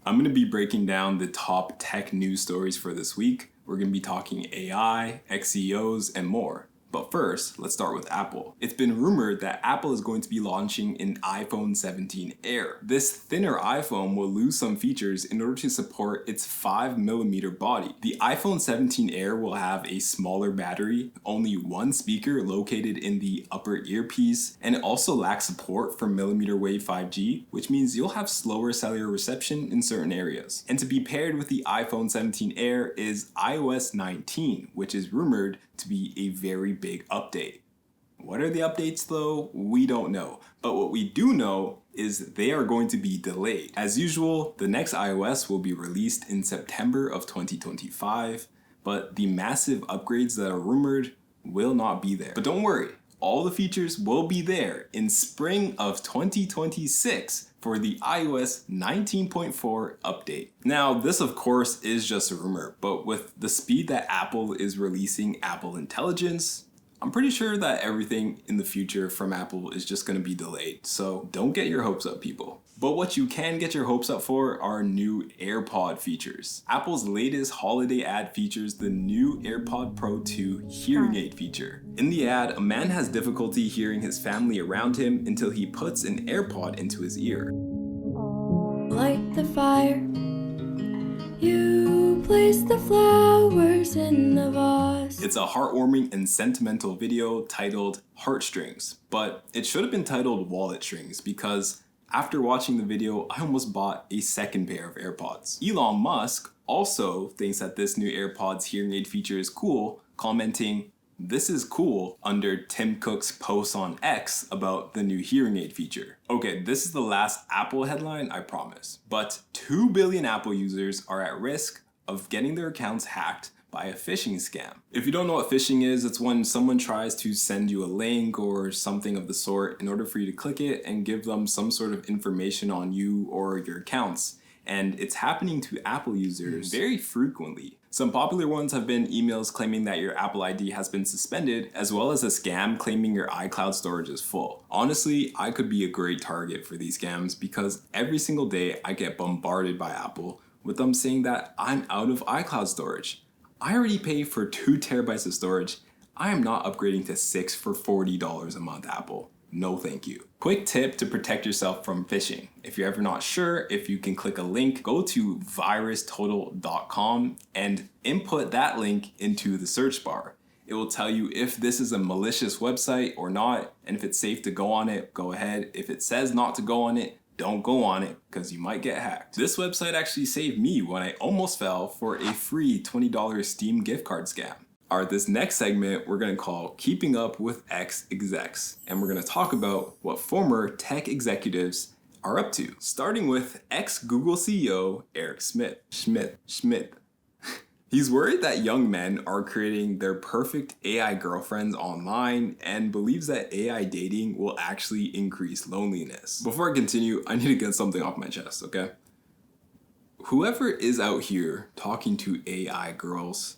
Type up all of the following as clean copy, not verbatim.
I'm going to be breaking down the top tech news stories for this week. We're going to be talking AI, XCOs, and more. But first, let's start with Apple. It's been rumored that Apple is going to be launching an iPhone 17 Air. This thinner iPhone will lose some features in order to support its 5mm body. The iPhone 17 Air will have a smaller battery, only one speaker located in the upper earpiece, and it also lacks support for millimeter wave 5G, which means you'll have slower cellular reception in certain areas. And to be paired with the iPhone 17 Air is iOS 19, which is rumored to be a very big update. What are the updates though? We don't know. But what we do know is they are going to be delayed. As usual, the next iOS will be released in September of 2025, but the massive upgrades that are rumored will not be there. But don't worry, all the features will be there in spring of 2026 for the iOS 19.4 update. Now, this of course is just a rumor, but with the speed that Apple is releasing Apple Intelligence, I'm pretty sure that everything in the future from Apple is just going to be delayed. So don't get your hopes up, people. But what you can get your hopes up for are new AirPod features. Apple's latest holiday ad features the new AirPod Pro 2 hearing aid feature. In the ad, a man has difficulty hearing his family around him until he puts an AirPod into his ear. Light the fire. You place the flowers in the vase. It's a heartwarming and sentimental video titled Heartstrings, but it should have been titled Wallet Strings because after watching the video, I almost bought a second pair of AirPods. Elon Musk also thinks that this new AirPods hearing aid feature is cool, commenting, "This is cool," under Tim Cook's post on X about the new hearing aid feature. Okay, this is the last Apple headline, I promise. But 2 billion Apple users are at risk of getting their accounts hacked by a phishing scam. If you don't know what phishing is, it's when someone tries to send you a link or something of the sort in order for you to click it and give them some sort of information on you or your accounts. And it's happening to Apple users very frequently. Some popular ones have been emails claiming that your Apple ID has been suspended, as well as a scam claiming your iCloud storage is full. Honestly, I could be a great target for these scams because every single day I get bombarded by Apple with them saying that I'm out of iCloud storage. I already pay for 2 terabytes of storage. I am not upgrading to 6 for $40 a month, Apple. No thank you. Quick tip to protect yourself from phishing. If you're ever not sure if you can click a link, go to virustotal.com and input that link into the search bar. It will tell you if this is a malicious website or not, and if it's safe to go on it, go ahead. If it says not to go on it, don't go on it because you might get hacked. This website actually saved me when I almost fell for a free $20 Steam gift card scam. Alright, this next segment we're going to call Keeping Up with Ex-Execs, and we're going to talk about what former tech executives are up to. Starting with ex-Google CEO Eric Schmidt. He's worried that young men are creating their perfect AI girlfriends online and believes that AI dating will actually increase loneliness. Before I continue, I need to get something off my chest, okay? Whoever is out here talking to AI girls,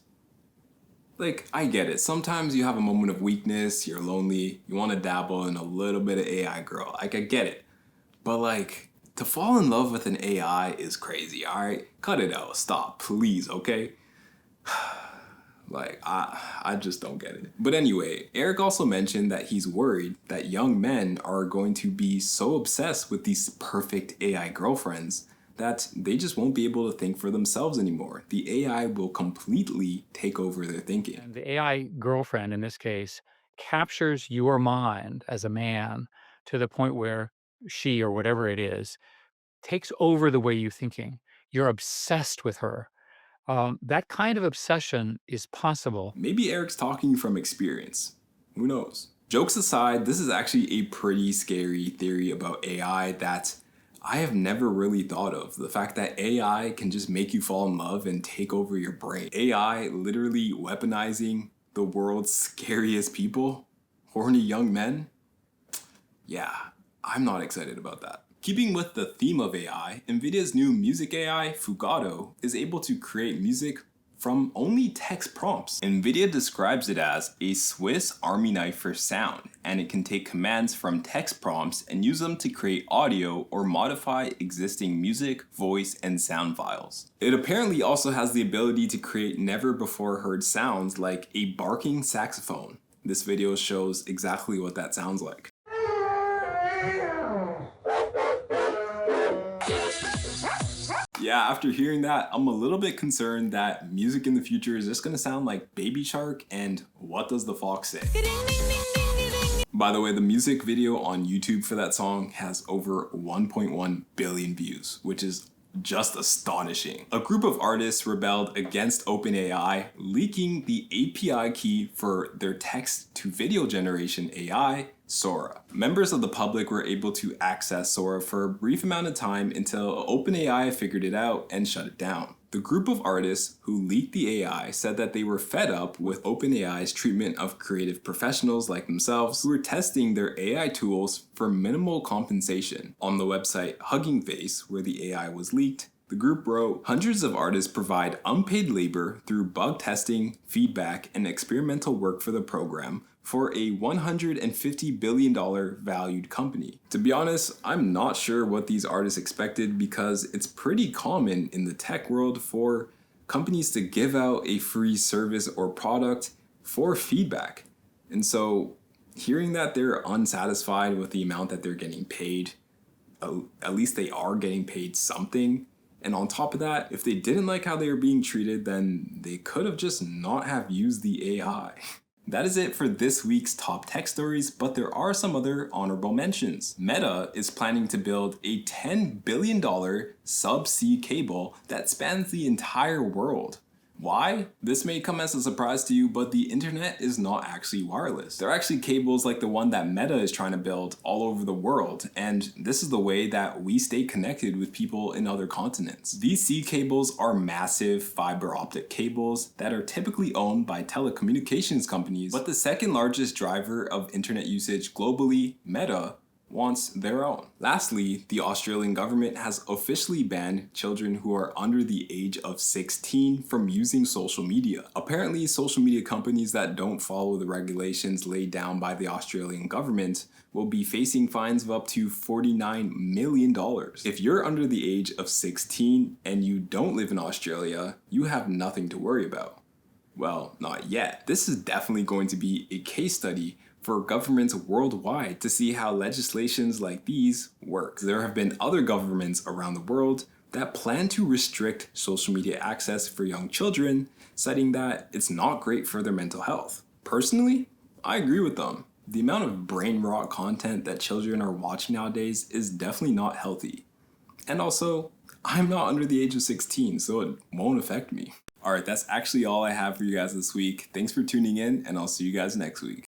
like, I get it. Sometimes you have a moment of weakness, you're lonely, you want to dabble in a little bit of AI girl. Like, I get it. But like, to fall in love with an AI is crazy, alright? Cut it out. Stop, please, okay? Like, I just don't get it. But anyway, Eric also mentioned that he's worried that young men are going to be so obsessed with these perfect AI girlfriends that they just won't be able to think for themselves anymore. The AI will completely take over their thinking. And the AI girlfriend, in this case, captures your mind as a man to the point where she or whatever it is takes over the way you're thinking. You're obsessed with her. That kind of obsession is possible. Maybe Eric's talking from experience. Who knows? Jokes aside, this is actually a pretty scary theory about AI that I have never really thought of. The fact that AI can just make you fall in love and take over your brain. AI literally weaponizing the world's scariest people, horny young men. Yeah, I'm not excited about that. Keeping with the theme of AI, Nvidia's new Music AI Fugatto is able to create music from only text prompts. Nvidia describes it as a Swiss Army knife for sound, and it can take commands from text prompts and use them to create audio or modify existing music, voice, and sound files. It apparently also has the ability to create never before heard sounds like a barking saxophone. This video shows exactly what that sounds like. Yeah, after hearing that, I'm a little bit concerned that music in the future is just gonna sound like Baby Shark and What Does the Fox Say? By the way, the music video on YouTube for that song has over 1.1 billion views, which is just astonishing. A group of artists rebelled against OpenAI, leaking the API key for their text-to-video generation AI, Sora. Members of the public were able to access Sora for a brief amount of time until OpenAI figured it out and shut it down. The group of artists who leaked the AI said that they were fed up with OpenAI's treatment of creative professionals like themselves who were testing their AI tools for minimal compensation. On the website Hugging Face, where the AI was leaked, the group wrote, "Hundreds of artists provide unpaid labor through bug testing, feedback, and experimental work for the program for a $150 billion valued company." To be honest, I'm not sure what these artists expected because it's pretty common in the tech world for companies to give out a free service or product for feedback. And so hearing that they're unsatisfied with the amount that they're getting paid, at least they are getting paid something. And on top of that, if they didn't like how they were being treated, then they could have just not have used the AI. That is it for this week's top tech stories, but there are some other honorable mentions. Meta is planning to build a $10 billion subsea cable that spans the entire world. Why? This may come as a surprise to you, but the internet is not actually wireless. There are actually cables like the one that Meta is trying to build all over the world, and this is the way that we stay connected with people in other continents. These sea cables are massive fiber optic cables that are typically owned by telecommunications companies, but the second largest driver of internet usage globally, Meta, wants their own. Lastly, the Australian government has officially banned children who are under the age of 16 from using social media. Apparently, social media companies that don't follow the regulations laid down by the Australian government will be facing fines of up to $49 million. If you're under the age of 16 and you don't live in Australia, you have nothing to worry about. Well, not yet. This is definitely going to be a case study for governments worldwide to see how legislations like these work. There have been other governments around the world that plan to restrict social media access for young children, citing that it's not great for their mental health. Personally, I agree with them. The amount of brain rot content that children are watching nowadays is definitely not healthy. And also, I'm not under the age of 16, so it won't affect me. Alright, that's actually all I have for you guys this week. Thanks for tuning in, and I'll see you guys next week.